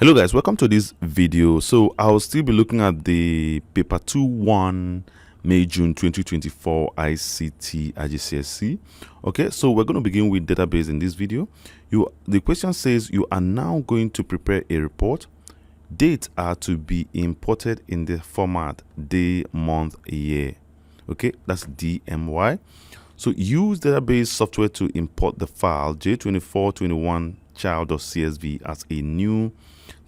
Hello guys, welcome to this video. So I'll still be looking at the paper 2-1 May-June 2024 ICT igcse. Okay, so we're going to begin with database in this video. The question says you are now going to prepare a report. Dates are to be imported in the format day, month, year. Okay, that's DMY. So use database software to import the file J2421 child.csv as a new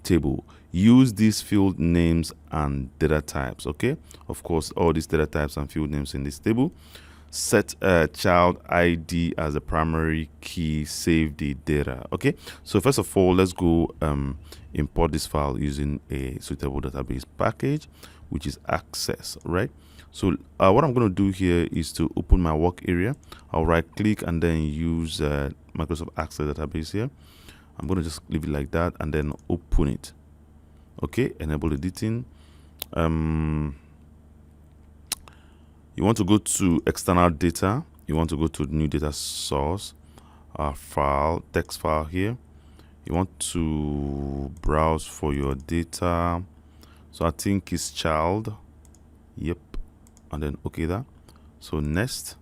table. Use these field names and data types. Okay, of course, all these data types and field names in this table. Set child ID as the primary key. Save the data. Okay, so first of all, let's go import this file using a suitable database package, which is Access. Right, so what I'm going to do here is to open my work area. I'll right click and then use Microsoft Access database here. I'm going to just leave it like that and then open it. Okay, enable editing. You want to go to external data. You want to go to new data source, file, text file here. You want to browse for your data. So I think it's child. Yep. And then okay that. So next,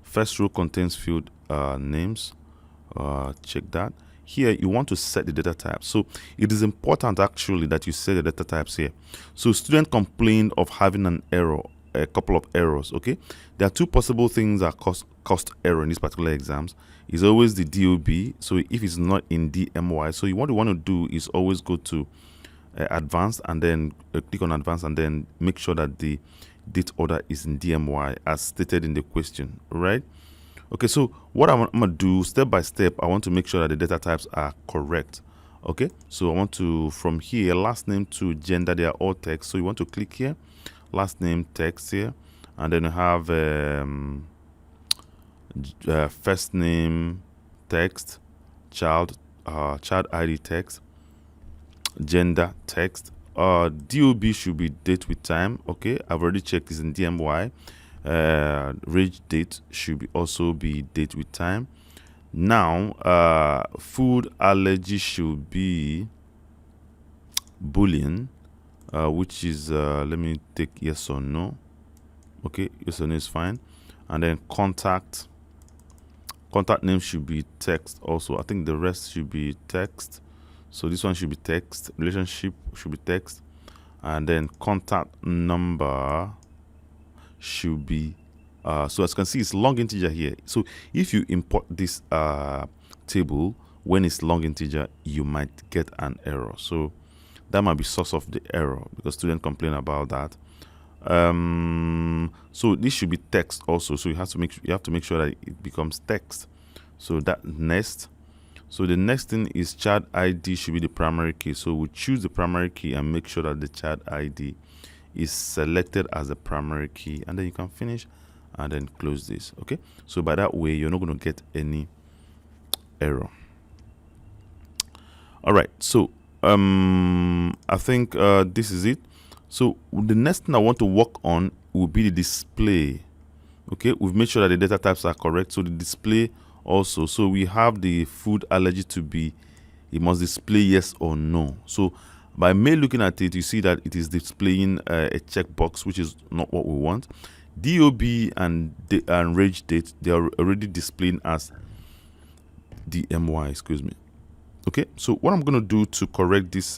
first row contains field names. Check that. Here you want to set the data type. So it is important actually that you set the data types here. So student complained of having an error, a couple of errors. Okay, there are two possible things that cost error in these particular exams. Is always the DOB. So if it's not in DMY, so what you want to do is always go to advanced and then click on advanced and then make sure that the date order is in DMY as stated in the question. Right. Okay, so what I'm going to do step by step, I want to make sure that the data types are correct. Okay, so I want to, from here, last name to gender, they are all text. So you want to click here, last name text here, and then you have first name text, child ID text, gender text. DOB should be date with time. Okay, I've already checked this in DMY. Rage date should also be date with time. Now food allergy should be boolean, which is let me take yes or no. Okay, yes or no is fine. And then contact name should be text also. I think the rest should be text. So this one should be text. Relationship should be text. And then contact number should be so as you can see, it's long integer here. So if you import this table when it's long integer, you might get an error. So that might be source of the error because students complain about that. So this should be text also. So you have to make sure that it becomes text. So that next. So the next thing is child ID should be the primary key. So we choose the primary key and make sure that the child ID is selected as the primary key, and then you can finish and then close this. Okay, so by that way you're not going to get any error. All right, so I think this is it. So the next thing I want to work on will be the display. Okay, we've made sure that the data types are correct, so the display also. So we have the food allergy to be, it must display yes or no. So by me looking at it, you see that it is displaying a checkbox, which is not what we want. DOB and rage date, they are already displaying as DMY, excuse me. Okay, so what I'm going to do to correct this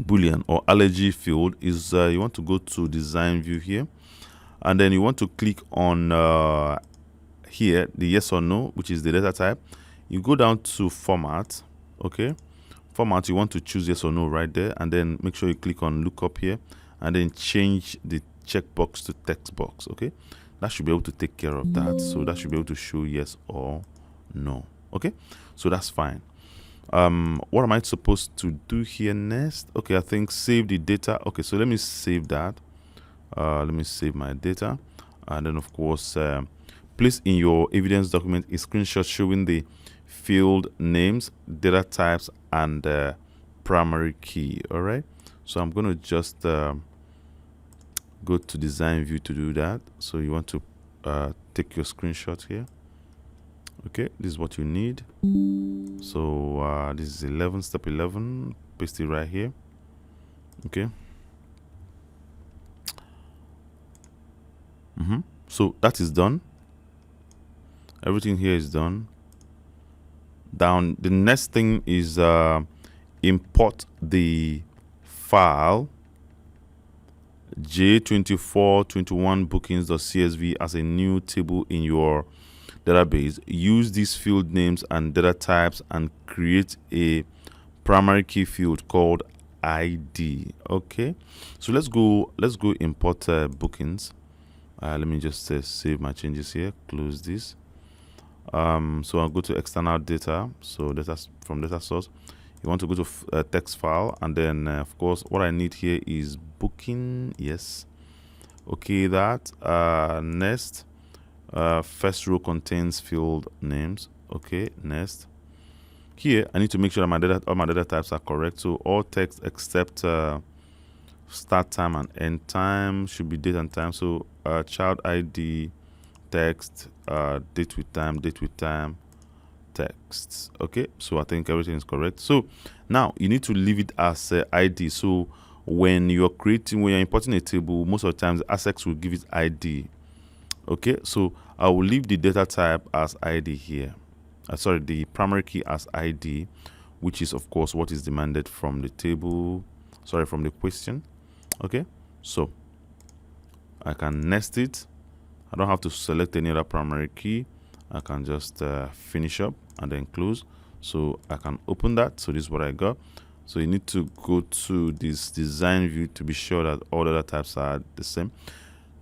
boolean or allergy field is you want to go to design view here, and then you want to click on here the yes or no, which is the data type. You go down to format. Okay, format, you want to choose yes or no right there, and then make sure you click on lookup here and then change the checkbox to text box. Okay, that should be able to take care of that. So that should be able to show yes or no. Okay, so that's fine. What am I supposed to do here next? Okay, I think save the data. Okay, so let me save that. Let me save my data, and then of course place in your evidence document a screenshot showing the field names, data types, and primary key. All right, so I'm going to just go to design view to do that. So you want to take your screenshot here. Okay, this is what you need. So this is 11, step 11. Paste it right here. Okay. So that is done. Everything here is done. Down, the next thing is import the file j2421 bookings.csv as a new table in your database. Use these field names and data types and create a primary key field called id. Okay, so let's go import bookings. Let me just save my changes here, close this. So I'll go to external data. So data from data source, you want to go to text file, and then of course what I need here is booking. Yes, okay, that next first row contains field names. Okay, next here I need to make sure that all my data types are correct. So all text except start time and end time should be date and time. So child ID, text, date with time, texts. Okay, so I think everything is correct. So now you need to leave it as ID. So when you're importing a table, most of the times ASEX will give it ID. Okay, so I will leave the data type as ID here. Sorry, the primary key as ID, which is of course what is demanded from the table, sorry, from the question. Okay, so I can nest it. I don't have to select any other primary key. I can just finish up and then close. So I can open that. So this is what I got. So you need to go to this design view to be sure that all the data types are the same.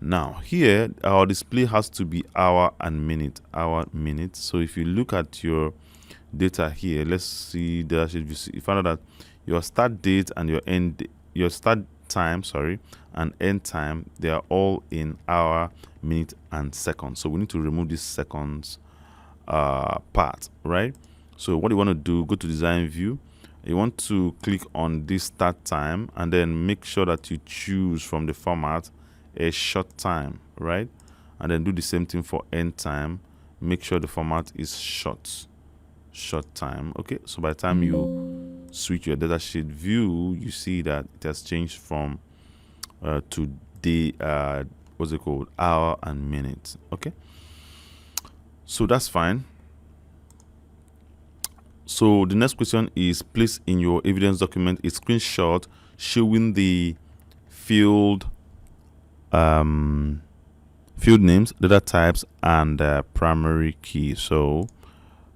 Now here our display has to be hour and minute, hour, minute. So if you look at your data here, let's see the sheet. You find out that your start date and your start time, sorry, and end time, they are all in hour, minute, and seconds. So we need to remove this seconds part, right? So what you want to do, go to design view. You want to click on this start time and then make sure that you choose from the format a short time, right? And then do the same thing for end time. Make sure the format is short time. Okay, so by the time you switch your datasheet view, you see that it has changed from to the what's it called, hour and minute. Okay, so that's fine. So the next question is, place in your evidence document a screenshot showing the field names, data types, and primary key. So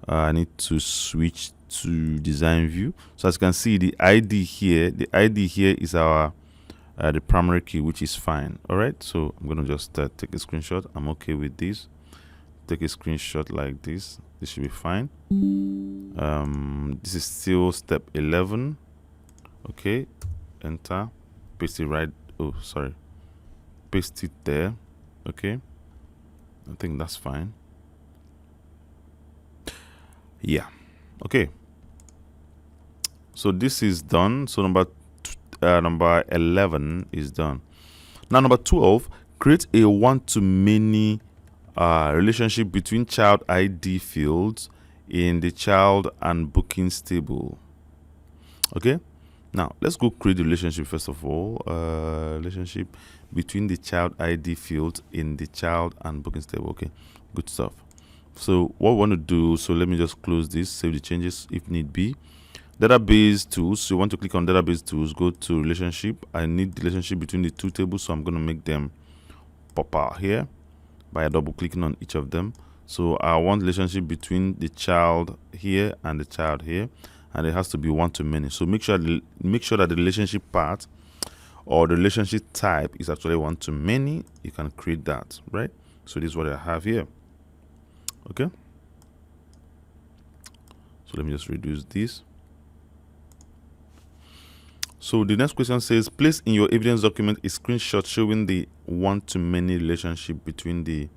I need to switch to design view. So as you can see, the ID here is our the primary key, which is fine. All right, so I'm gonna just take a screenshot. I'm okay with this. Take a screenshot like this. This should be fine. This is still step 11. Okay, enter, paste it right. Oh, sorry, paste it there. Okay, I think that's fine. Yeah, okay, so this is done. So number 11 is done. Now number 12, create a one-to-many relationship between child ID fields in the child and bookings table. Okay, now let's go create the relationship first of all. Relationship between the child ID fields in the child and bookings table. Okay, good stuff. So what we want to do, so let me just close this, save the changes if need be. Database tools, so you want to click on database tools, go to relationship. I need the relationship between the two tables, so I'm going to make them pop out here by double clicking on each of them. So I want relationship between the child here and the child here, and it has to be one-to-many. So make sure that the relationship part or the relationship type is actually one-to-many. You can create that, right? So this is what I have here. Okay, so let me just reduce this. So the next question says, place in your evidence document a screenshot showing the one-to-many relationship between the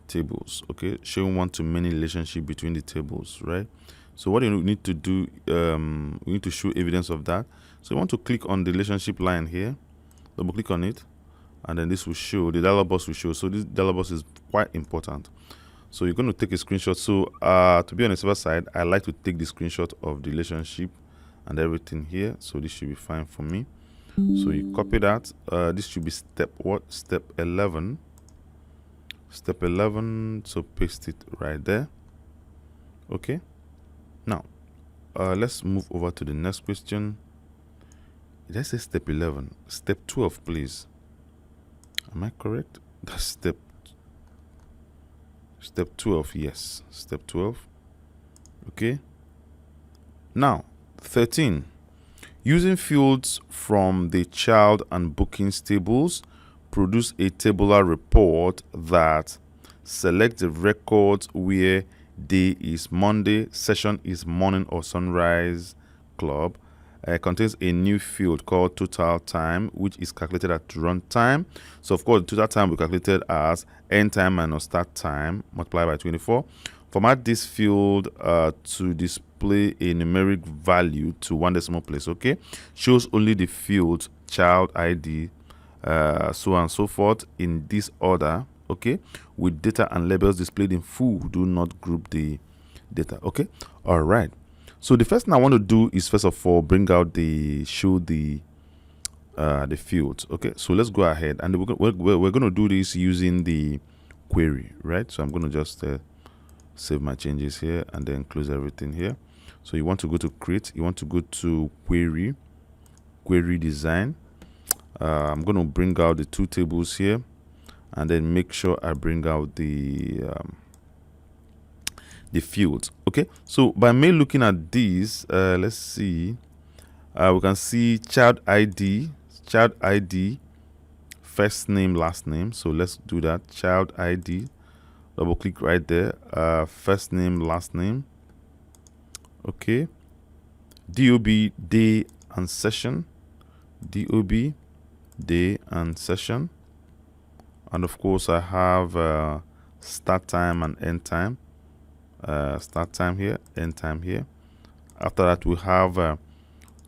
tables. Okay, showing one-to-many relationship between the tables, right? So what you need to do, we need to show evidence of that. So you want to click on the relationship line here, double click on it, and then this will show, the dialog box will show. So this dialog box is quite important. So you're going to take a screenshot. So to be on the safer side, I like to take the screenshot of the relationship and everything here. So this should be fine for me. So you copy that. This should be step 11. Step 11. So paste it right there. Okay. Now let's move over to the next question. Did I say step 11? Step 12, please. Am I correct? That's step 12. Yes, step 12. Okay. Now 13. Using fields from the child and bookings tables, produce a tabular report that selects the records where day is Monday, session is morning or sunrise club. Contains a new field called total time, which is calculated at runtime. So of course, total time we calculated as end time minus start time multiplied by 24. Format this field to display a numeric value to one decimal place. Okay, shows only the fields child ID, so on and so forth in this order. Okay, with data and labels displayed in full. Do not group the data. Okay, all right. So the first thing I want to do is first of all bring out show the fields. Okay, so let's go ahead and we're going to do this using the query, right? So I'm going to just save my changes here and then close everything here. So you want to go to create, you want to go to query design. I'm going to bring out the two tables here and then make sure I bring out the fields. Okay, so by me looking at these, let's see, we can see child ID, first name, last name. So let's do that. Child ID, double click right there, first name, last name. Okay, DOB, day and session, DOB, day and session, and of course I have start time and end time. Start time here, end time here. After that we have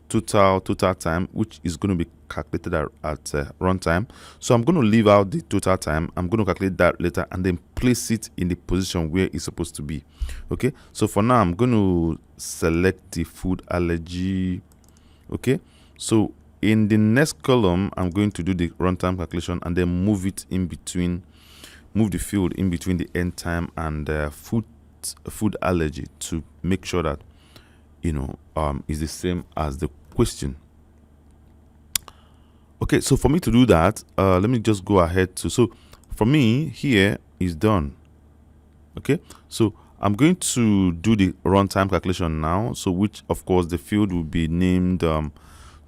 total time, which is going to be calculated at runtime. So I'm going to leave out the total time. I'm going to calculate that later and then place it in the position where it's supposed to be. Okay, so for now I'm going to select the food allergy. Okay, so in the next column I'm going to do the runtime calculation and then move it in between, move the field in between the end time and food allergy to make sure that is the same as the question. Okay, so for me to do that, let me just go ahead so for me here is done. Okay, so I'm going to do the runtime calculation now, so which of course the field will be named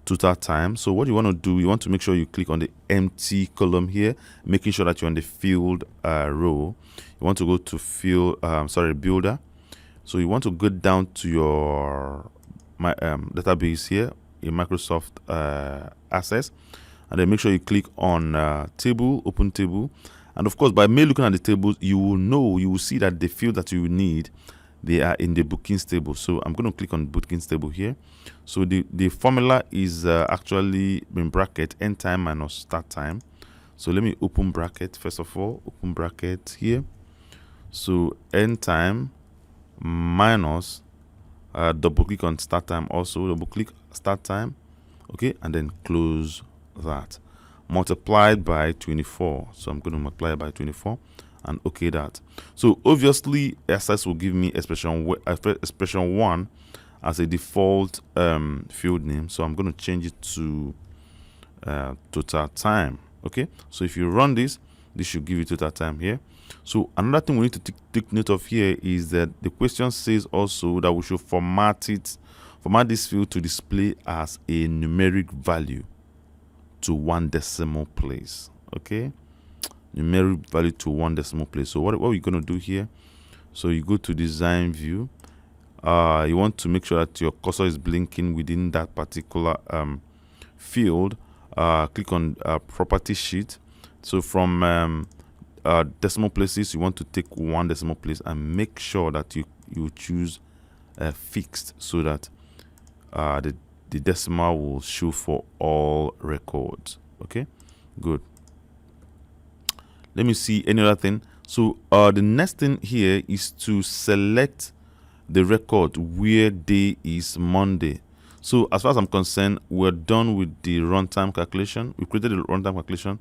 total time. So what you want to do, you want to make sure you click on the empty column here, making sure that you're on the field row. You want to go to field builder. So you want to go down to your database here in Microsoft Access, and then make sure you click on table, open table. And of course, by me looking at the tables, you will see that the field that you need, they are in the bookings table. So I'm going to click on bookings table here. So the formula is actually in bracket end time minus start time. So let me open bracket first of all, open bracket here. So end time minus double click on start time, also double click start time. Okay, and then close that, multiplied by 24. So I'm going to multiply by 24 and okay that. So obviously SS will give me expression 1 as a default field name. So I'm going to change it to total time. Okay, so if you run this should give you total time here. So another thing we need to take note of here is that the question says also that we should format this field to display as a numeric value to one decimal place. Okay, numeric value to one decimal place. So what we're going to do here, so you go to design view, you want to make sure that your cursor is blinking within that particular field. Click on property sheet. So from decimal places, you want to take one decimal place and make sure that you choose fixed, so that the decimal will show for all records. Okay, good. Let me see any other thing. So the next thing here is to select the record where day is Monday. So as far as I'm concerned, we're done with the runtime calculation. We created the runtime calculation,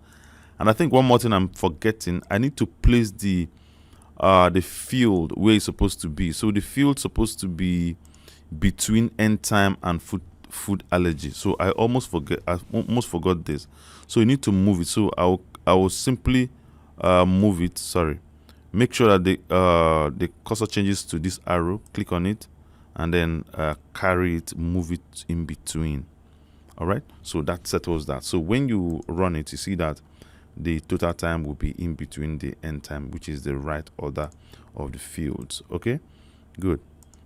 and I think one more thing I'm forgetting. I need to place the field where it's supposed to be. So the field's supposed to be between end time and food allergy. So I almost forgot this. So you need to move it. So I will simply move it. Sorry. Make sure that the cursor changes to this arrow. Click on it, and then carry it, move it in between. All right. So that settles that. So when you run it, you see that the total time will be in between the end time, which is the right order of the fields. Okay. Good.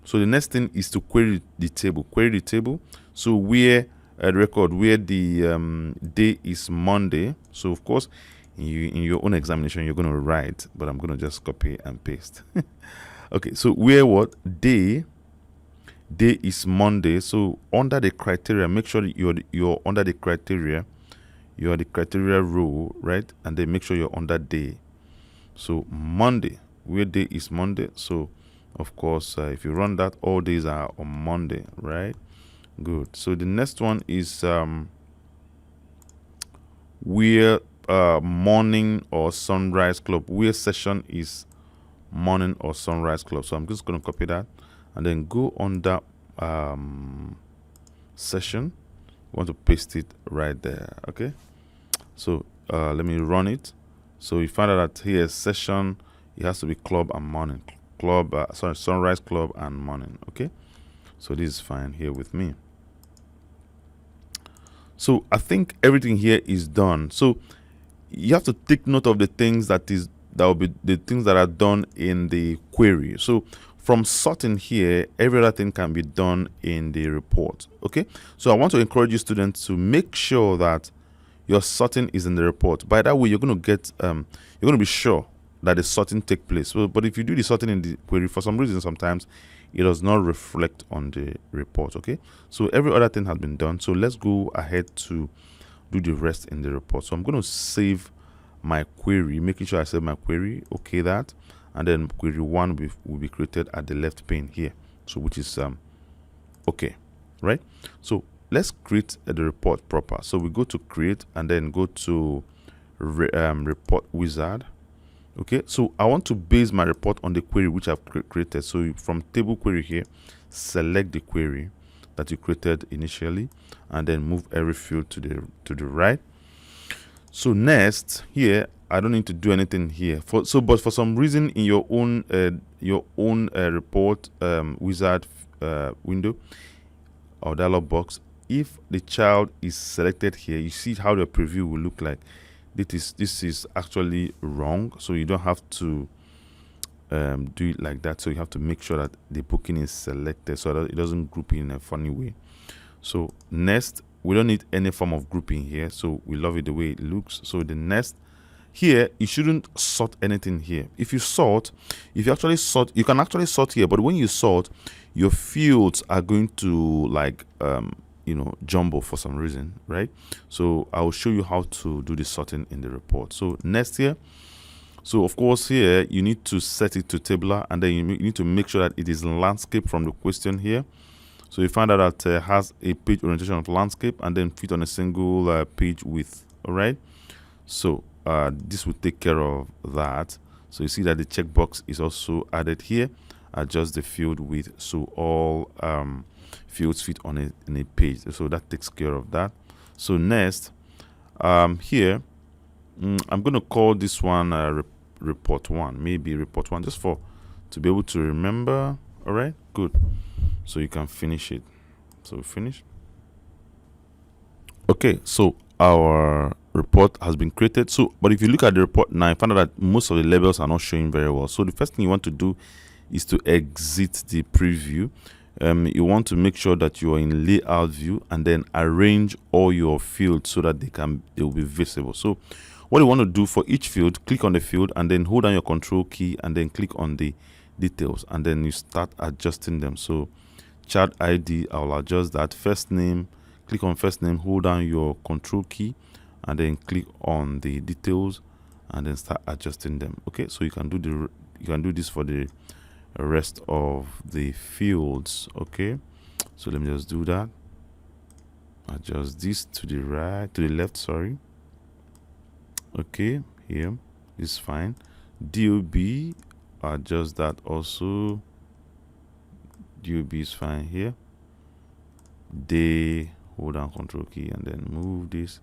So the next thing is to query the table. Query the table. So where record where the day is Monday. So of course, in your own examination, you're going to write, but I'm going to just copy and paste. Okay. So where what day is Monday. So under the criteria, make sure that you're under the criteria. You're the criteria row, right? And then make sure you're under day. So Monday, where day is Monday. So of course, if you run that, all days are on Monday, right? Good. So the next one is where morning or sunrise club. Where session is morning or sunrise club. So I'm just going to copy that and then go under session. I want to paste it right there. Okay. So let me run it. So you find out that here session, it has to be club and morning. Sunrise club and morning. Okay. So this is fine here with me. So I think everything here is done. So you have to take note of the things that will be the things that are done in the query. So from sorting here, every other thing can be done in the report. Okay. So I want to encourage you students to make sure that your sorting is in the report. By that way, you're going to get you're going to be sure that the sorting take place. So, but if you do the sorting in the query, for some reason, sometimes it does not reflect on the report. Okay. So every other thing has been done. So let's go ahead to do the rest in the report. So I'm going to save my query, making sure I save my query. Okay, that. And then query 1 will be created at the left pane here. So which is okay, right? So let's create the report proper. So we go to create and then go to report wizard. Okay, so I want to base my report on the query which I've created. So from table query here, select the query that you created initially and then move every field to the right. So next here, I don't need to do anything here. But for some reason in your own report wizard window or dialog box, if the child is selected here, you see how the preview will look like. This is actually wrong. So you don't have to do it like that. So you have to make sure that the booking is selected so that it doesn't group in a funny way. So next, we don't need any form of grouping here. So we love it the way it looks. So the next here, you shouldn't sort anything here. If you actually sort, you can actually sort here, but when you sort, your fields are going to like jumble for some reason, right? So I will show you how to do the sorting in the report. So next here, so of course here you need to set it to tabular, and then you need to make sure that it is landscape from the question here. So you find out that has a page orientation of landscape and then fit on a single page width. All right. So this will take care of that. So you see that the checkbox is also added here. Adjust the field width so all fields fit on in a page. So that takes care of that. So next, here, I'm going to call this one report 1, maybe report 1, just to be able to remember. All right, good. So you can finish it. So finish. Okay, so our report has been created. So, but if you look at the report now, I found out that most of the labels are not showing very well. So the first thing you want to do is to exit the preview. You want to make sure that you are in layout view and then arrange all your fields so that they will be visible. So what you want to do for each field, click on the field and then hold down your control key and then click on the details and then you start adjusting them. So child ID, I'll adjust that. First name, click on first name, hold down your control key and then click on the details and then start adjusting them. Okay, so you can do this for the rest of the fields. Okay, so let me just do that. Adjust this to the left, sorry. Okay, here is fine. DOB, adjust that also. DOB is fine here. Day, hold down Control key and then move this.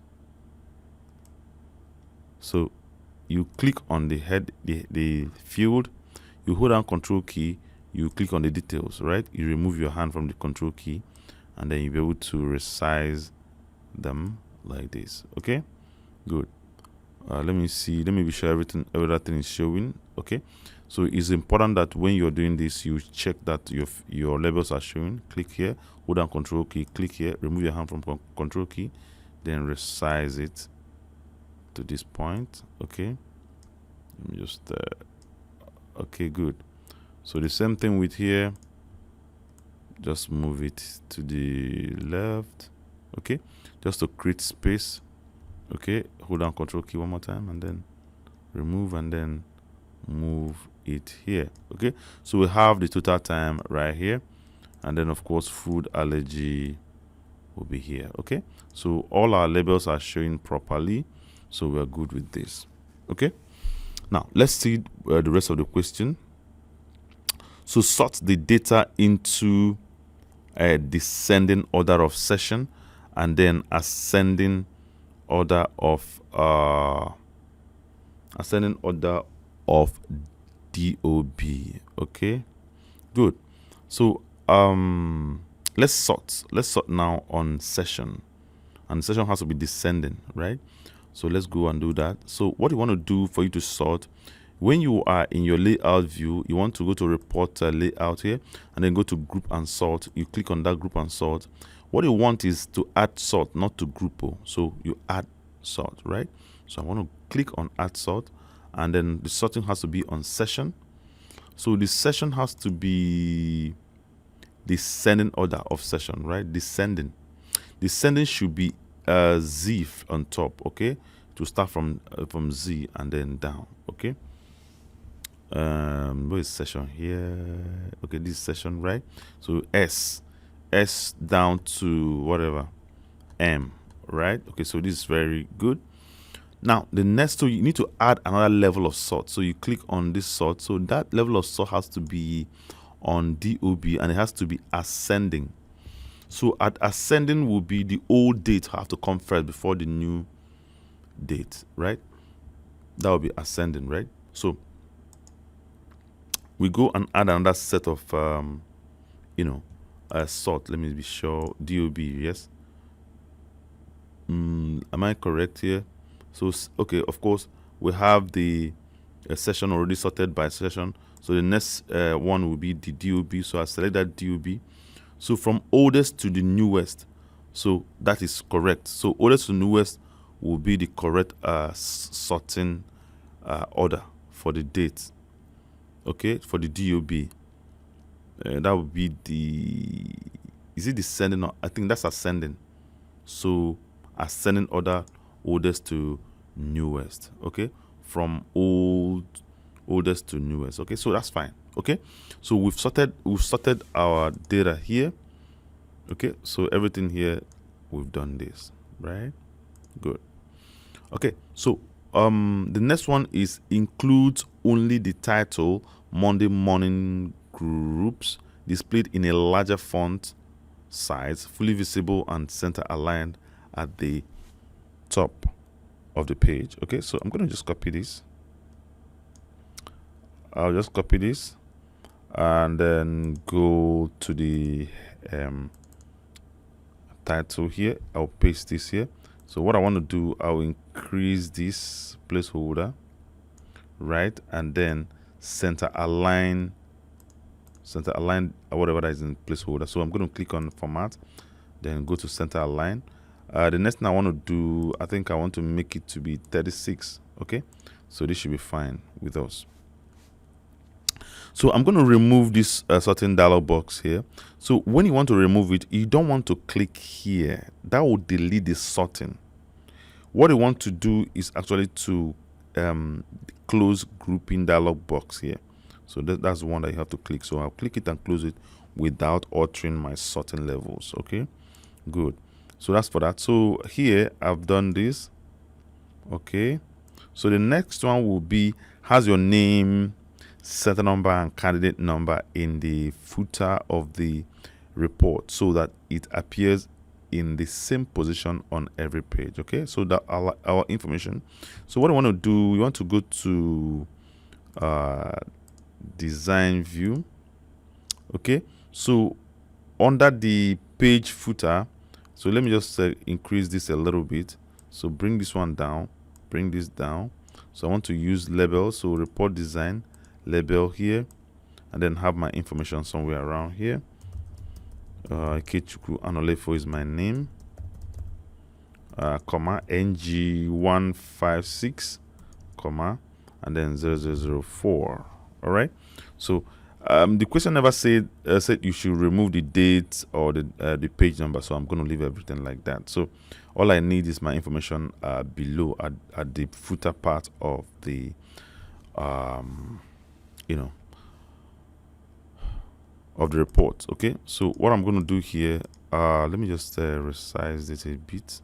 So you click on the head, the field, you hold down Control key, you click on the details, right? You remove your hand from the Control key, and then you'll be able to resize them like this. Okay, good. Let me be sure everything is showing. Okay, so it's important that when you're doing this, you check that your labels are showing. Click here, hold down Control key, click here, remove your hand from Control key, then resize it to this point. Okay, let me just okay, good. So the same thing with here, just move it to the left. Okay, just to create space. Okay, hold down Control key one more time and then remove and then move it here. Okay, so we have the total time right here, and then of course food allergy will be here. Okay, so all our labels are showing properly, so we're good with this. Okay, now let's see the rest of the question. So sort the data into a descending order of session and then ascending order of DOB. Okay, good. So let's sort now on session, and session has to be descending, right? So let's go and do that. So what you want to do for you to sort, when you are in your layout view, you want to go to report layout here and then go to group and sort. You click on that group and sort. What you want is to add sort, not to group. So you add sort, right? So I want to click on add sort, and then the sorting has to be on session. So the session has to be descending order of session, right? Descending should be Z on top. Okay, to start from Z and then down. Okay, where is session here? Okay, this session, right? So S down to whatever M, right? Okay, so this is very good. Now the next, so you need to add another level of sort. So you click on this sort. So that level of sort has to be on DOB and it has to be ascending. So at ascending will be the old date have to come first before the new date, right? That will be ascending, right? So we go and add another set of sort. Let me be sure. DOB, yes. Am I correct here? So okay, of course we have the session already sorted by session. So the next one will be the DOB. So I select that DOB. So from oldest to the newest, so that is correct. So oldest to newest will be the correct sorting order for the date. Okay, for the DOB, that would be is it descending or I think that's ascending. So ascending order, oldest to newest. Okay, from oldest to newest. Okay, so that's fine. Okay, so we've sorted our data here. Okay, so everything here we've done this, right? Good. Okay, so the next one is includes only the title Monday morning groups displayed in a larger font size, fully visible and center aligned at the top of the page. Okay, so I'm going to just copy this. I'll just copy this and then go to the title here. I'll paste this here. So what I want to do, I'll increase this placeholder, right, and then center align whatever that is in placeholder. So I'm going to click on format, then go to center align. The next thing I want to do, I think I want to make it to be 36. Okay, so this should be fine with us. So I'm going to remove this sorting dialog box here. So when you want to remove it, you don't want to click here. That will delete the sorting. What you want to do is actually to close grouping dialog box here. So that's the one that you have to click. So I'll click it and close it without altering my sorting levels. Okay, good. So that's for that. So here I've done this. Okay, so the next one will be, has your name, center number and candidate number in the footer of the report so that it appears in the same position on every page. Okay, so that our information. So what I want to do, we want to go to design view. Okay, so under the page footer, so let me just increase this a little bit. So bring this one down, bring this down. So I want to use label, so report design label here, and then have my information somewhere around here. Ikechukwu Anolefo is my name, comma NG156, comma, and then 0004. All right. So the question never said you should remove the date or the page number, so I'm going to leave everything like that. So all I need is my information below at the footer part of the of the report. Okay, so what I'm going to do here, let me just resize it a bit.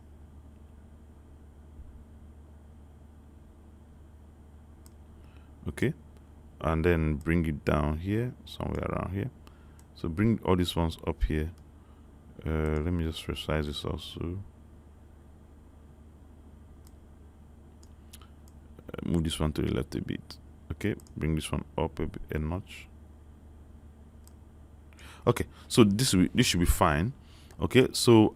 Okay, and then bring it down here, somewhere around here. So bring all these ones up here. Let me just resize this also. Move this one to the left a bit. Okay, bring this one up a notch. Okay, so this should be fine. Okay, so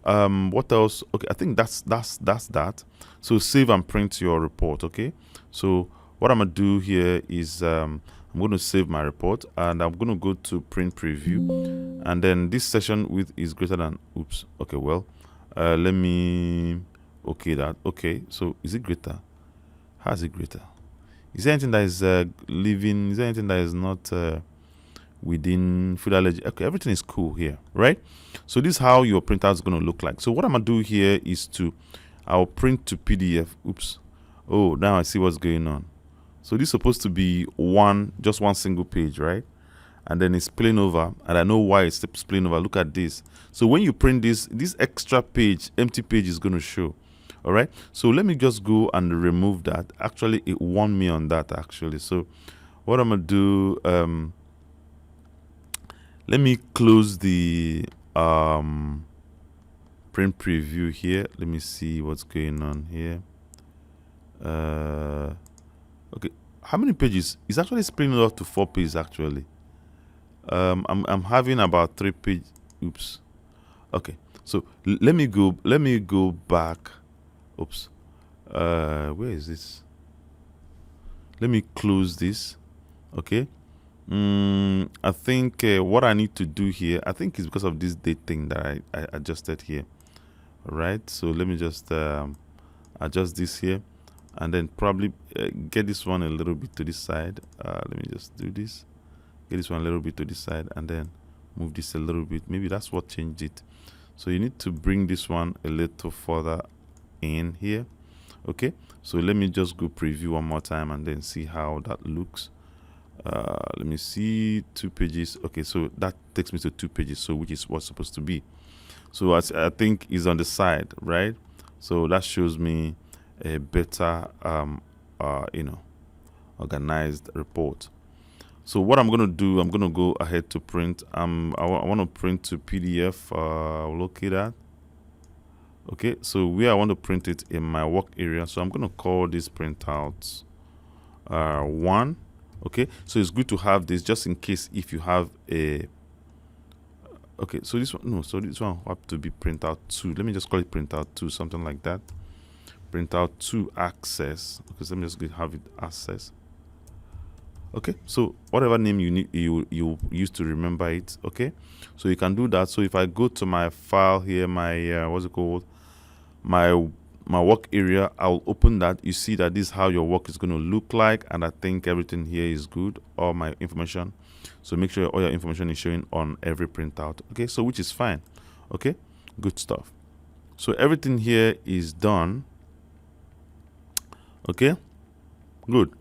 what else? Okay, I think that's that. So save and print your report. Okay, so what I'm gonna do here is I'm going to save my report, and I'm going to go to print preview, and then this session width is greater than, oops, okay, well, let me that. Okay, so is it greater? How is it greater? Is there anything that is leaving? Is there anything that is not within footer legend? Okay, everything is cool here, right? So this is how your printer is going to look like. So what I'm gonna do here is I'll print to PDF. Oops. Oh, now I see what's going on. So this is supposed to be just one single page, right? And then it's spilling over, and I know why it's spilling over. Look at this. So when you print this extra page, empty page is going to show. All right, so let me just go and remove that. Actually, it warned me on that actually. So what I'm gonna do, let me close the print preview here. Let me see what's going on here. Okay, how many pages? It's actually splitting it up to 4 pages actually. I'm having about 3 pages. Oops. Okay, so let me go back. Oops. Where is this? Let me close this. Okay. I think what I need to do here, I think it's because of this date thing that I adjusted here. All right. So let me just adjust this here, and then probably get this one a little bit to this side. Let me just do this. Get this one a little bit to this side, and then move this a little bit. Maybe that's what changed it. So you need to bring this one a little further in here. Okay, so let me just go preview one more time and then see how that looks. Let me see, 2 pages. Okay, so that takes me to 2 pages, so which is what's supposed to be. So I think is on the side, right? So that shows me a better organized report. So what I'm going to do, I'm going to go ahead to print. I want to print to PDF. I'll locate that. Okay, so where I want to print it in my work area. So I'm going to call this printout 1. Okay, so it's good to have this just in case if you have a. Okay, so this one, no, so this one will have to be printout 2. Let me just call it printout 2, something like that. Printout 2 access. Okay, so let me just have it access. Okay, so whatever name you need, you use to remember it. Okay, so you can do that. So if I go to my file here, my what's it called, my work area, I'll open that. You see that this is how your work is going to look like, and I think everything here is good, all my information. So make sure all your information is showing on every printout. Okay, so which is fine. Okay, good stuff. So everything here is done. Okay, Good.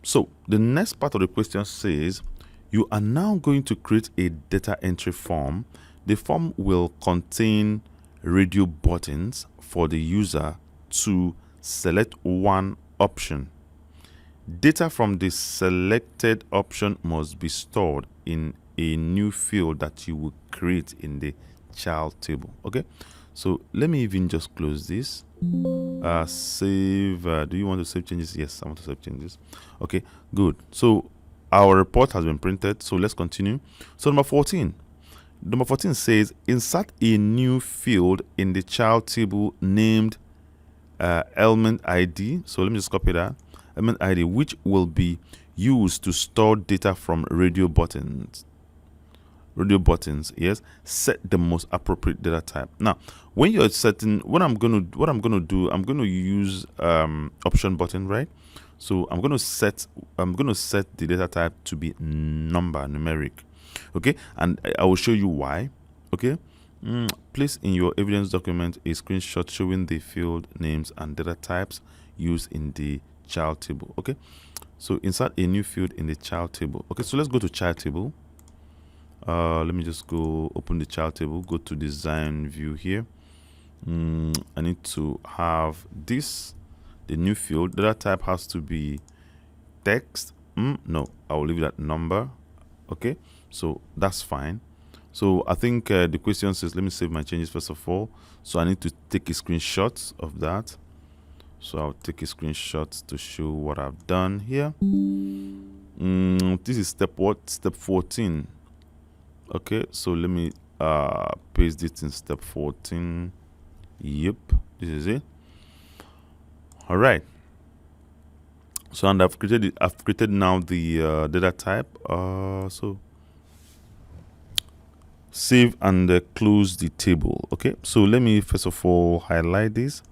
So the next part of the question says you are now going to create a data entry form. The form will contain radio buttons for the user to select one option. Data from the selected option must be stored in a new field that you will create in the child table. Okay, so let me even just close this. Save. Do you want to save changes? Yes, I want to save changes. Okay, good. So our report has been printed. So let's continue. So number 14. Number 14 says insert a new field in the child table named element ID. So let me just copy that. Element ID, which will be used to store data from radio buttons. Radio buttons, yes. Set the most appropriate data type. Now, when you're setting, what I'm gonna do, I'm gonna use option button, right? So I'm gonna set the data type to be numeric. Okay, and I will show you why. Okay, place in your evidence document a screenshot showing the field names and data types used in the child table. Okay, so insert a new field in the child table. Okay, so let's go to child table. Let me just go open the child table, go to design view here. I need to have this, the new field. Data type has to be text. No, I will leave that number. Okay, so that's fine. So I think the question says, let me save my changes first of all. So I need to take a screenshot of that. So I'll take a screenshot to show what I've done here. This is step what? Step 14. Okay, so let me paste it in step 14. Yep, this is it. All right. So and I've created now the data type. So save and close the table. Okay, so let me first of all highlight this,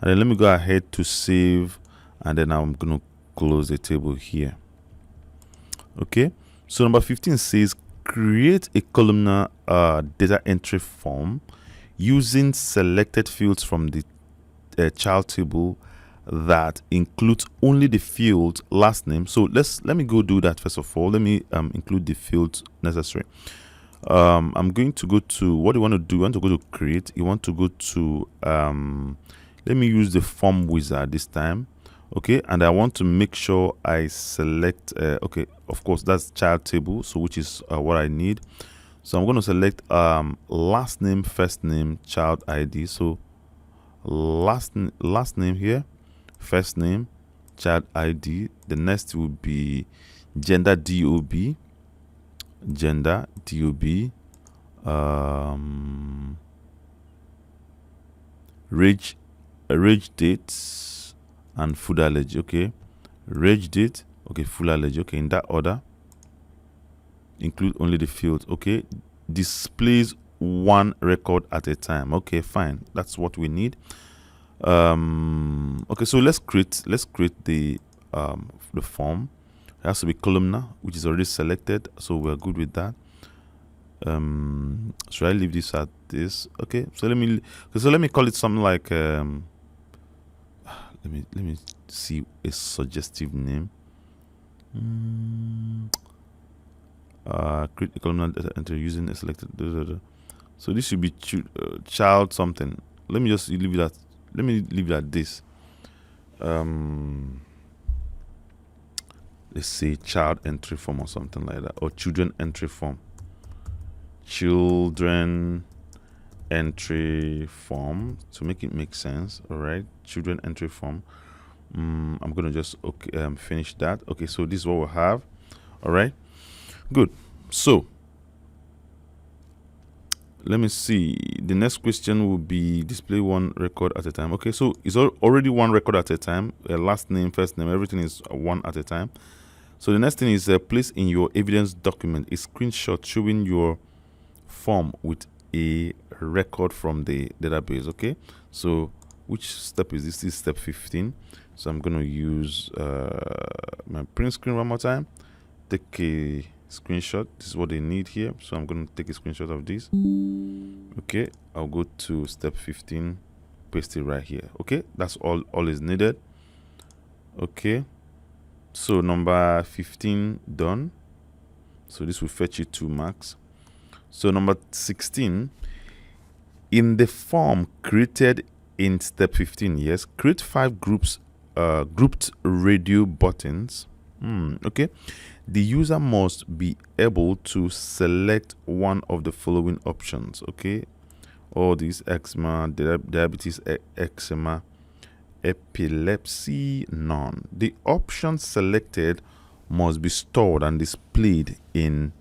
and then let me go ahead to save, and then I'm gonna close the table here. Okay, so number 15 says create a columnar data entry form using selected fields from the child table that includes only the field last name. So let me go do that first of all. Let me include the fields necessary. I'm going to go to what you want to do. You want to go to create. You want to go to let me use the form wizard this time. Okay, and I want to make sure I select okay, of course that's child table, so which is what I need. So I'm going to select last name, first name, child ID. So last name here, first name, child ID. The next will be gender, DOB, rage dates and food allergy. Okay, rage date, okay, full allergy, okay, in that order. Include only the fields. Okay, displays one record at a time. Okay, fine, that's what we need. Okay, so let's create the form. It has to be columnar, which is already selected, so we're good with that. Should I leave this at this? Okay, so let me call it something like let me see a suggestive name. Create a columnar data entry using a selected so this should be child something. Let me just leave it at this. Let's say child entry form or something like that, or children entry form. Children entry form to make it make sense. All right, children entry form. I'm gonna just finish that. Okay, so this is what we'll have. All right, good. So let me see, the next question will be display one record at a time. Okay, so it's already one record at a time. Last name, first name, everything is one at a time. So the next thing is place in your evidence document a screenshot showing your form with a record from the database. Okay, so which step is this? This is step 15. So I'm going to use my print screen one more time. Take a screenshot. This is what they need here, so I'm going to take a screenshot of this. Okay, I'll go to step 15, paste it right here. Okay, that's all is needed. Okay, So number 15 done. So this will fetch you 2 marks. So number 16, in the form created in step 15, yes, create 5 grouped radio buttons. Okay, the user must be able to select one of the following options. Okay, all these: eczema, diabetes, eczema, epilepsy, none. The option selected must be stored and displayed in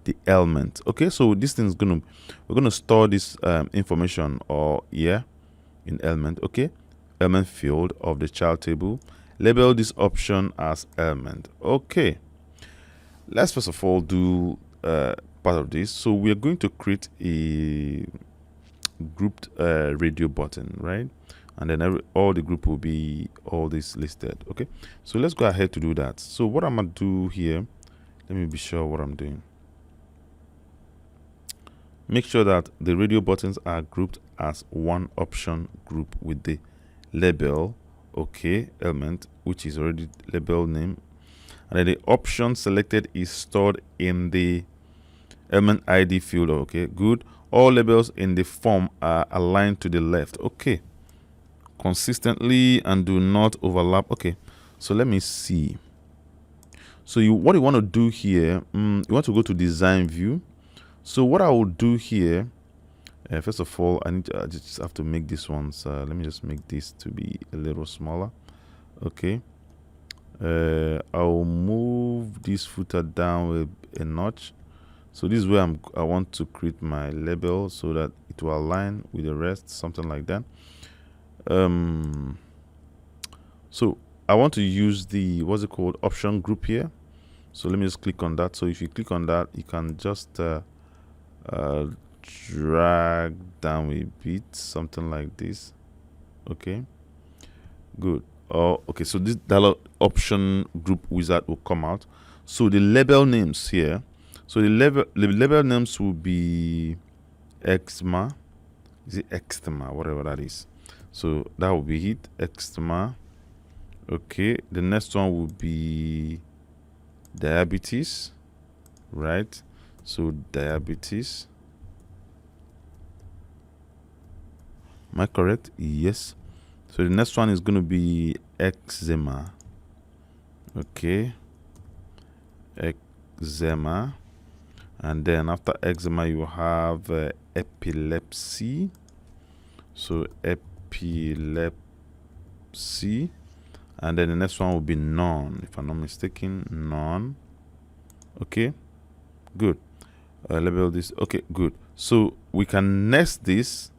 the element. Okay, so this thing is we're gonna store this information in element. Okay, element field of the child table. Label this option as element. Okay, let's first of all do part of this. So we are going to create a grouped radio button, right? And then all the group will be all this listed. Okay, so let's go ahead to do that. So what I'm gonna do here, let me be sure what I'm doing. Make sure that the radio buttons are grouped as one option group with the label, okay, element, which is already label name, and then the option selected is stored in the element ID field. Okay, good. All labels in the form are aligned to the left. Okay, consistently and do not overlap. Okay, so let me see. So what you want to do here, you want to go to design view. So what I will do here, first of all, I just have to make this one. So let me just make this to be a little smaller. Okay, I'll move this footer down with a notch. So this is where I want to create my label so that it will align with the rest, something like that. So I want to use the option group here. So let me just click on that. So if you click on that, you can just drag down a bit, something like this. Okay, good. Okay, so this dialog option group wizard will come out. So the label names here, so the label names will be eczema, whatever that is. So that will be it, eczema. Okay, the next one will be diabetes, right? So diabetes. Am I correct? Yes. So the next one is going to be eczema. Okay, eczema. And then after eczema you have epilepsy. So epilepsy. And then the next one will be none, if I'm not mistaken. None. Okay, good. Label this. Okay, good. So we can nest this.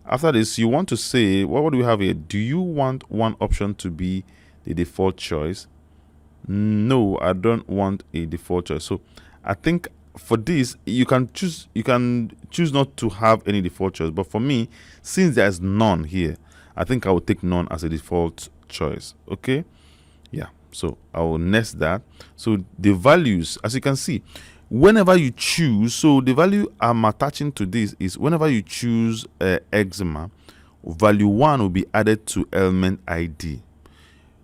After this, you want to say, what do we have here? Do you want one option to be the default choice? No, I don't want a default choice. So I think for this, you can choose not to have any default choice. But for me, since there's none here, I think I will take none as a default choice. Okay, yeah, so I will nest that. So the values, as you can see, whenever you choose, so the value I'm attaching to this is whenever you choose eczema, value 1 will be added to element ID.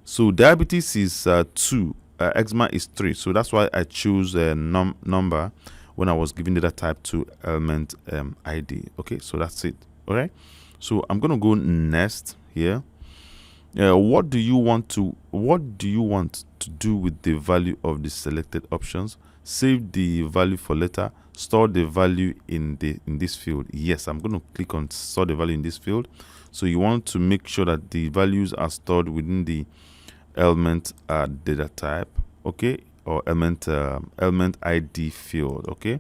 So diabetes is 2, eczema is 3, so that's why I choose a number when I was giving data type to element ID. Okay, so that's it. All right, so I'm gonna go next here. What do you want to do with the value of the selected options? Save the value for later. Store the value in this field. Yes, I'm going to click on store the value in this field. So you want to make sure that the values are stored within the element data type, okay, or element ID field. Okay,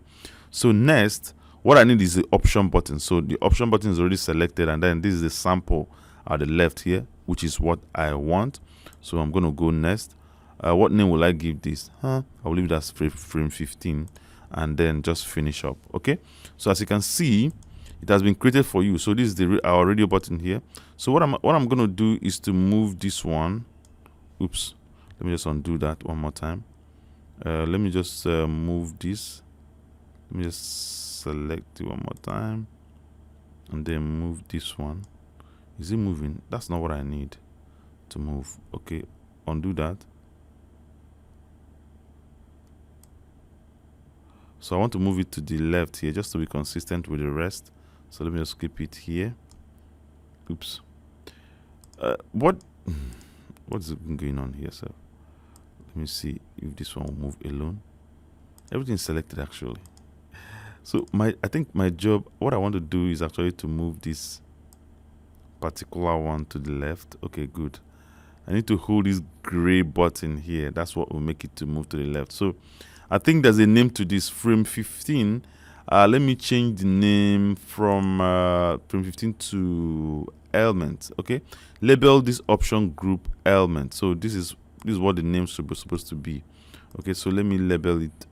so next, what I need is the option button. So the option button is already selected, and then this is the sample at the left here, which is what I want. So I'm going to go next. What name will I give this? I will leave it as frame 15 and then just finish up. Okay, so as you can see, it has been created for you. So this is our radio button here. So what I'm going to do is to move this one. Oops, let me just undo that one more time. Let me just move this. Let me just select it one more time and then move this one. Is it moving? That's not what I need to move. Okay, undo that. So I want to move it to the left here just to be consistent with the rest. So let me just keep it here. Oops. What's going on here? So let me see if this one will move alone. Everything's selected actually. So I think my job, what I want to do is actually to move this particular one to the left. Okay, good. I need to hold this gray button here. That's what will make it to move to the left. So I think there's a name to this, frame 15. Let me change the name from frame 15 to element. Okay, label this option group element. So this is what the name is supposed to be. Okay, so let me label it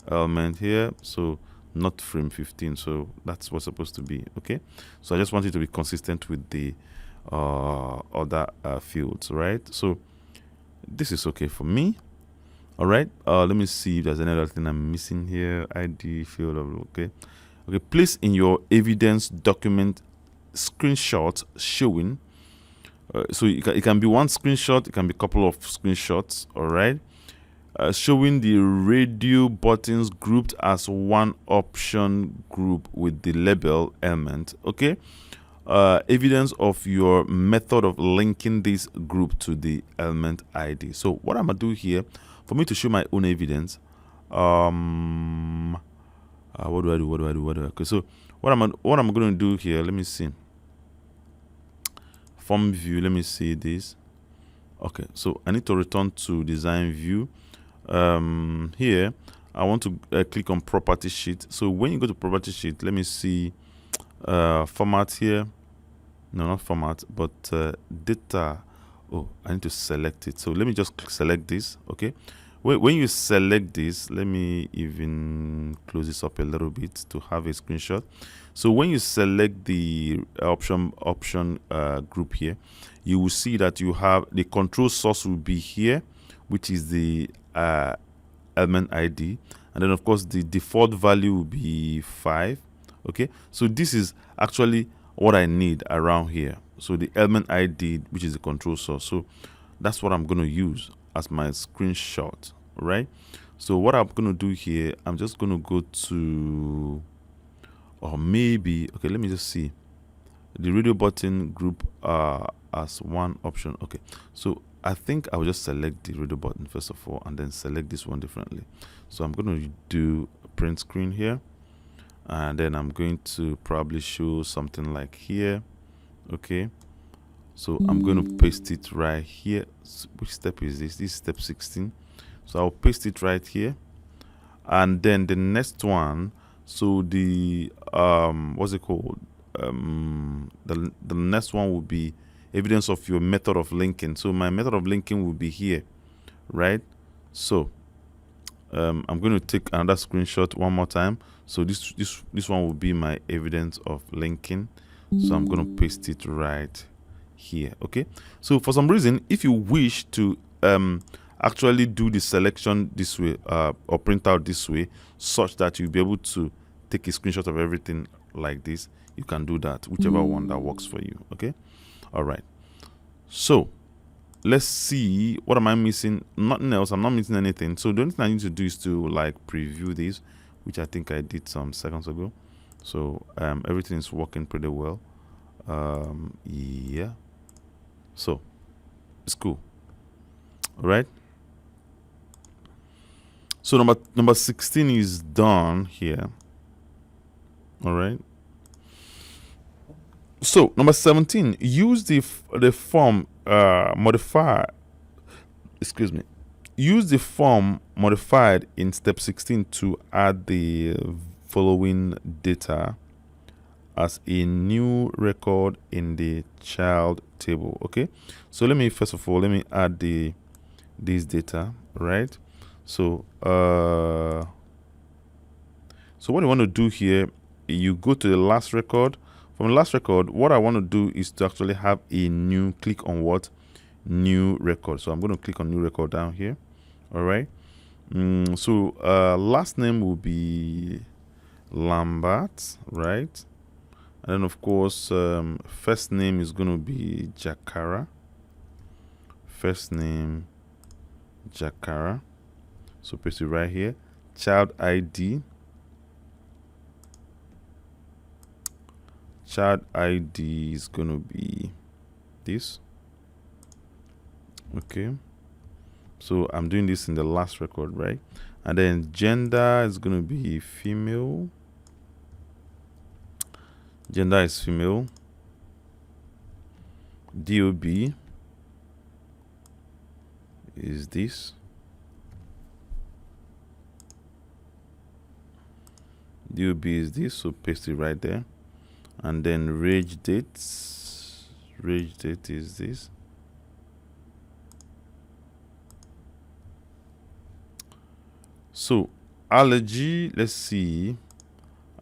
element here. So not frame 15. So that's what's supposed to be. Okay, so I just want it to be consistent with the other fields, right? So this is okay for me. All right, let me see if there's any other thing I'm missing here. ID field of okay. Place in your evidence document screenshots showing. So it can be one screenshot, it can be a couple of screenshots. All right, showing the radio buttons grouped as one option group with the label element. Okay. Evidence of your method of linking this group to the element ID. So what I'm gonna do here, for me to show my own evidence, what do I do? Okay, so what I'm gonna do here, let me see. Form view, let me see this. Okay, so I need to return to design view. Here I want to click on property sheet. So when you go to property sheet, let me see format here. No, not format, but data. Oh, I need to select it. So let me just select this. Okay, when you select this, let me even close this up a little bit to have a screenshot. So when you select the option group here, you will see that you have the control source will be here, which is the element ID, and then of course the default value will be 5. Okay, so this is actually what I need around here. So the element ID, which is the control source, so that's what I'm going to use as my screenshot, right? So what I'm going to do here, I'm just going to go to, or maybe, okay, let me just see the radio button group as one option. Okay, so I think I will just select the radio button first of all and then select this one differently. So I'm going to do a print screen here, and then I'm going to probably show something like here. Okay, so I'm going to paste it right here. Which step is this? This is step 16. So I'll paste it right here, and then the next one, so the what's it called, the next one will be evidence of your method of linking. So my method of linking will be here, right? So I'm going to take another screenshot one more time. So this one will be my evidence of linking. So I'm going to paste it right here. Okay, so for some reason, if you wish to actually do the selection this way or print out this way, such that you'll be able to take a screenshot of everything like this, you can do that, whichever one that works for you. Okay, all right, so let's see, what am I missing? Nothing else. I'm not missing anything. So the only thing I need to do is to like preview this, which I think I did some seconds ago. So everything is working pretty well. Yeah, so it's cool. All right, so number 16 is done here. All right, so number 17, use the form modifier, excuse me, use the form modified in step 16 to add the following data as a new record in the child table. Okay, so let me first of all, let me add this data, right? So so what you want to do here, you go to the last record. From the last record, what I want to do is to actually have a new, click on what? New record. So I'm going to click on new record down here. All right, so last name will be Lambert, right? And then of course first name is going to be Jakara. First name Jakara. So paste it right here. child ID. Child ID is going to be this. Okay, so I'm doing this in the last record, right? And then gender is going to be female. Gender is female. DOB is this. DOB is this, so paste it right there. And then rage date is this. So allergy, let's see,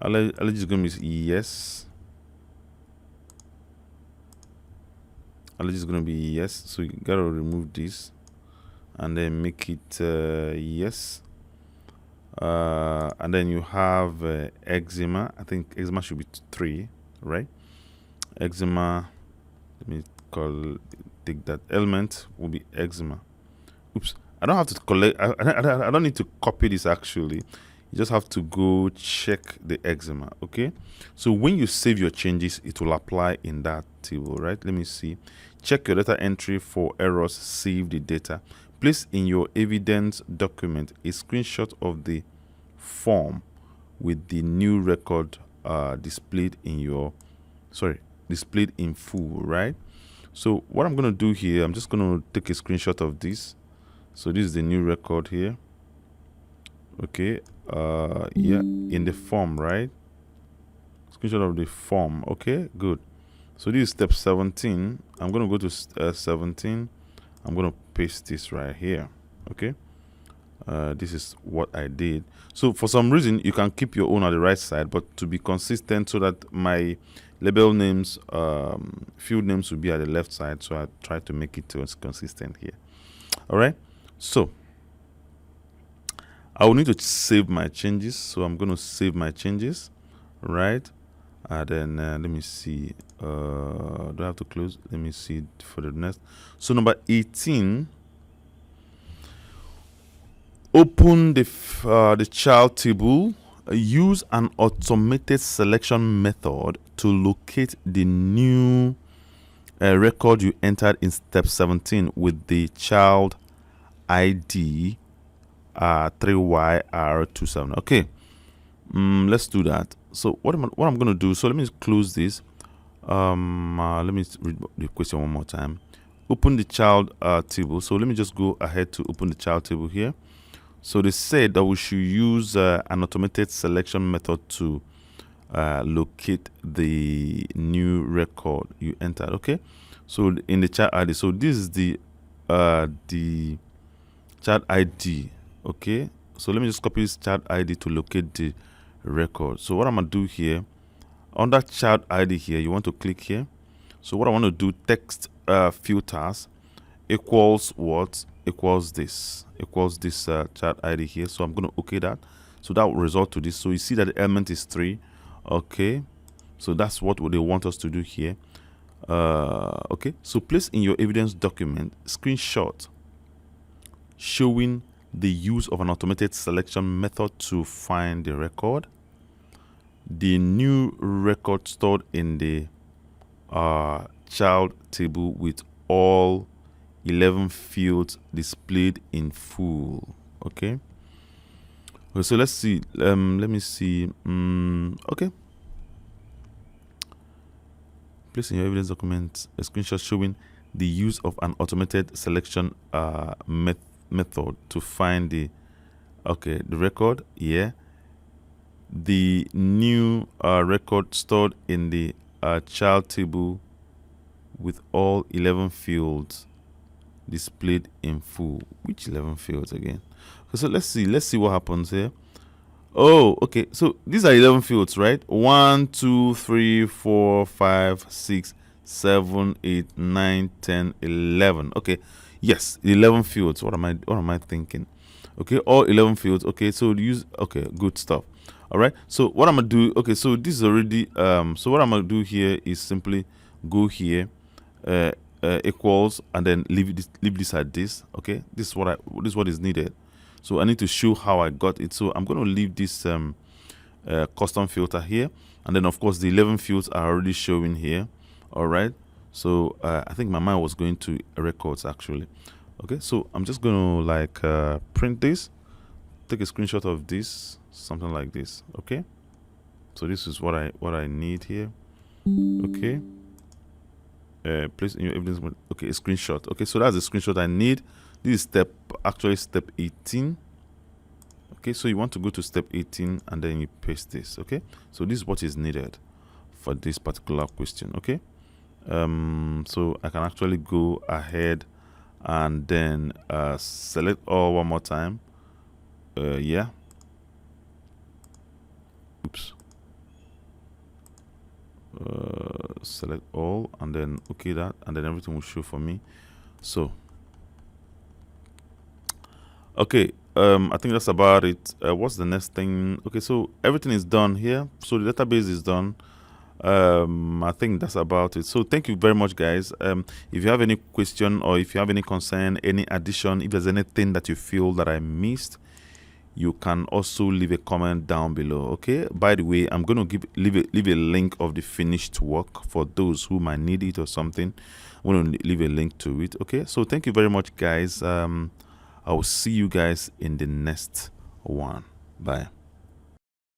allergy is going to be yes. Allergy is going to be yes, so you gotta remove this and then make it yes. And then you have eczema. I think eczema should be 3, right? Eczema, let me take that element, will be eczema. Oops, I don't have to collect, I don't need to copy this actually. You just have to go check the eczema. Okay, so when you save your changes, it will apply in that table, right? Let me see. Check your data entry for errors. Save the data. Place in your evidence document a screenshot of the form with the new record displayed in full, right? So what I'm going to do here, I'm just going to take a screenshot of this. So this is the new record here. Okay, yeah, in the form, right? Screenshot of the form. Okay, good. So this is step 17. I'm going to go to 17. I'm going to paste this right here. Okay, this is what I did. So for some reason, you can keep your own at the right side, but to be consistent so that my label names, field names will be at the left side. So I try to make it consistent here. All right, so I will need to save my changes. So I'm going to save my changes, right? And then let me see. Do I have to close? Let me see for the next. So number 18. Open the child table. Use an automated selection method to locate the new record you entered in step 17 with the child ID 3YR27. Okay, let's do that. So what I'm going to do, so let me close this. Let me read the question one more time. Open the child table. So let me just go ahead to open the child table here. So they said that we should use an automated selection method to locate the new record you entered. Okay, so in the child ID, so this is the child ID. Okay, so let me just copy this child ID to locate the record. So what I'm gonna do here, under child ID here, you want to click here. So what I want to do, text filters equals what? Equals this child ID here. So I'm going to okay that. So that will result to this. So you see that the element is 3. Okay, so that's what they want us to do here. Okay, so place in your evidence document screenshot showing the use of an automated selection method to find the record, the new record stored in the child table with all 11 fields displayed in full. Okay, so let's see. Let me see. Okay, place in your evidence document a screenshot showing the use of an automated selection method to find the record. Yeah, the new record stored in the child table with all 11 fields displayed in full. Which 11 fields again? So let's see what happens here. Oh, okay, so these are 11 fields, right? 1 2 3 4 5 6 7 8 9 10 11. Okay, yes, 11 fields. What am I thinking? Okay, all 11 fields. Okay, so use, okay, good stuff. All right, so what I'm gonna do, okay, so this is already so what I'm gonna do here is simply go here, equals, and then leave this at this. Okay, this is what is needed. So I need to show how I got it. So I'm going to leave this custom filter here, and then of course the 11 fields are already showing here. All right, so I think my mind was going to records actually. Okay, so I'm just going to like print this, take a screenshot of this, something like this. Okay, so this is what I need here. Okay, place in your evidence. Okay, a screenshot. Okay, so that's the screenshot I need. This is step 18. Okay, so you want to go to step 18 and then you paste this. Okay, so this is what is needed for this particular question. Okay, so I can actually go ahead and then select all one more time. Yeah, oops, select all and then okay that, and then everything will show for me. So okay, I think that's about it. What's the next thing? Okay, so everything is done here, so the database is done. I think that's about it. So thank you very much, guys. If you have any question or if you have any concern, any addition, if there's anything that you feel that I missed, you can also leave a comment down below. Okay, by the way, I'm going to leave a link of the finished work for those who might need it or something. I'm going to leave a link to it. Okay, so thank you very much, guys. I will see you guys in the next one. Bye.